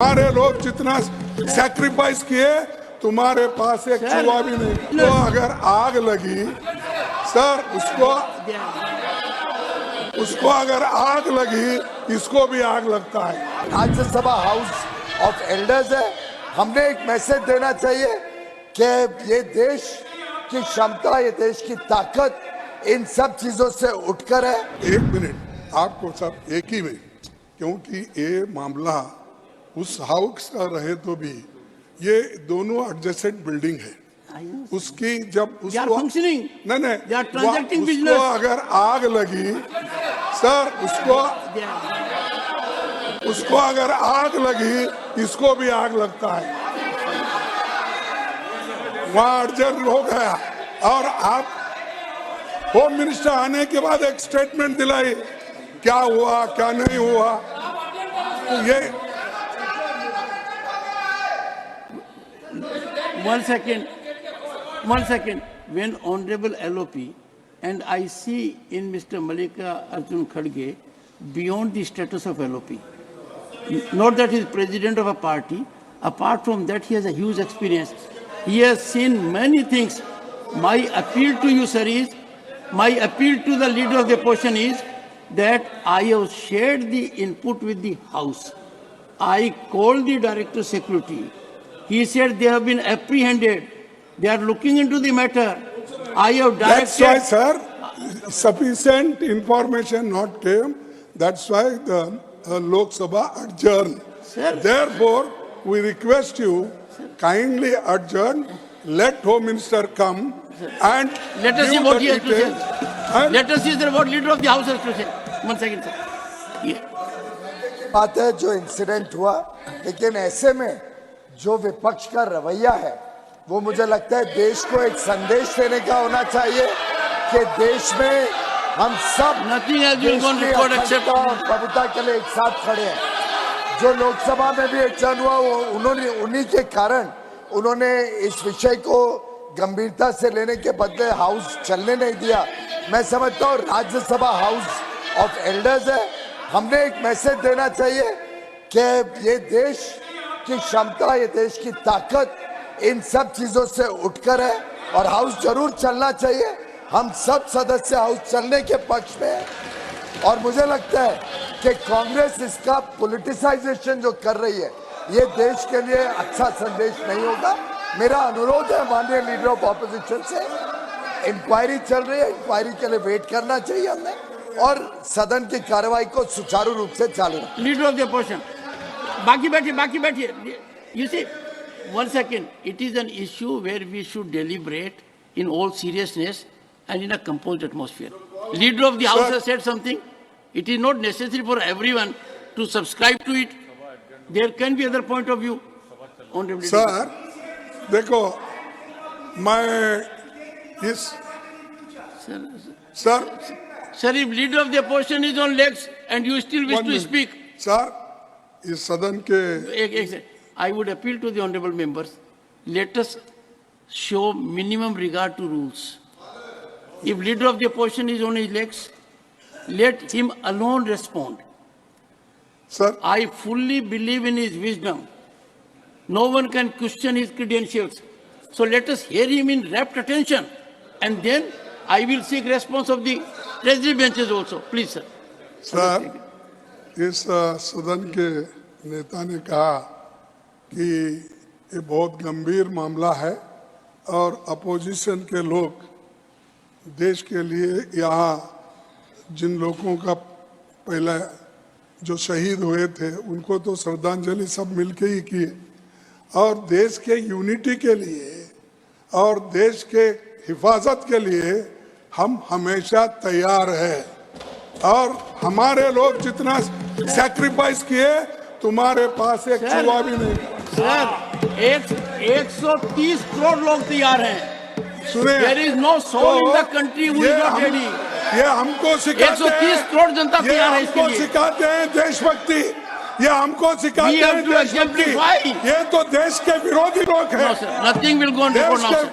हमारे लोग जितना सैक्रिफाइस किए तुम्हारे पास एक चूहा भी नहीं। तो अगर आग लगी सर उसको अगर आग लगी इसको भी आग लगता है। राज्यसभा हाउस ऑफ एल्डर्स है। हमने एक मैसेज देना चाहिए कि ये देश की क्षमता, ये देश की ताकत इन सब चीजों से उठकर है। एक मिनट आपको सब एक ही मिनट, क्योंकि ये मामला उस हाउस का रहे तो भी ये दोनों एडजेसेंट बिल्डिंग है। उसकी जब उसको फंक्शनिंग नहीं उसको अगर आग लगी सर उसको अगर आग लगी इसको भी आग लगता है। वहां अर्जेंट हो गया और आप होम मिनिस्टर आने के बाद एक स्टेटमेंट दिलाई क्या हुआ क्या नहीं हुआ। तो ये One second. When Honorable LOP and I see in Mr. Malika Arjun Khadge beyond the status of LOP, not that he is president of a party. Apart from that, he has a huge experience. He has seen many things. My appeal to you, sir, my appeal to the leader of the opposition is that I have shared the input with the House. I called the Director of Security. He said they have been apprehended. They are looking into the matter. I have directed. That's why, sir, sufficient information not came. That's why the Lok Sabha adjourned. Sir. Therefore, we request you kindly adjourn. Let Home Minister come and let us see give what the he has to details. say. Let us see sir, what leader of the House has to say. 1 second, sir. बात है जो incident हुआ, लेकिन ऐसे में जो विपक्ष का रवैया है वो मुझे लगता है देश को एक संदेश देने का होना चाहिए कि देश में हम सब प्रभुता के लिए एक साथ खड़े हैं। जो लोकसभा में भी एडजर्न हुआ उन्हीं के कारण उन्होंने इस विषय को गंभीरता से लेने के बदले हाउस चलने नहीं दिया। मैं समझता हूँ राज्यसभा हाउस ऑफ एल्डर्स है। हमने एक मैसेज देना चाहिए कि ये देश की क्षमता, ये देश की ताकत इन सब चीजों से उठकर है और हाउस जरूर चलना चाहिए। हम सब सदस्य हाउस चलने के पक्ष में हैं और मुझे लगता है कि कांग्रेस इसका पॉलिटिसाइजेशन जो कर रही है ये देश के लिए अच्छा संदेश नहीं होगा। मेरा अनुरोध है माननीय लीडर ऑफ ऑपोजिशन से, इंक्वायरी चल रही है, इंक्वायरी के लिए वेट करना चाहिए हमने और सदन की कार्रवाई को सुचारू रूप से चालू रखना। लीडर ऑफ द अपोजिशन बाकी बैठिए। You see, 1 second. It is an issue where we should deliberate in all seriousness and in a composed atmosphere. Leader of the House has said something. It is not necessary for everyone to subscribe to it. There can be other point of view. Sir, देखो मैं इस Sir, if leader of the opposition is on legs and you still wish to speak. Sir, इस सदन के I would appeal to the honorable members, let us show minimum regard to rules. If leader of the opposition is on his legs, let him alone respond. Sir, I fully believe in his wisdom. No one can question his credentials. So let us hear him in rapt attention. And then I will seek response of the treasury benches also. Please, sir. Sir, इस सदन के नेता ने कहा कि ये बहुत गंभीर मामला है और अपोजिशन के लोग देश के लिए यहाँ जिन लोगों का पहले जो शहीद हुए थे उनको तो श्रद्धांजलि सब मिलके ही किए और देश के यूनिटी के लिए और देश के हिफाजत के लिए हम हमेशा तैयार हैं और हमारे लोग जितना सैक्रिफाइस किए तुम्हारे पास एक चूहा भी नहीं। सर 130 करोड़ लोग तैयार हैं। सुने, There is no soul in the country who is not ready. ये हमको सिखाते हैं, 130 करोड़ जनता तैयार है इसके लिए। सिखाते हैं देशभक्ति, ये हमको सिखाते हैं देशभक्ति। ये तो देश के विरोधी लोग हैं। Nothing will go on before now, sir.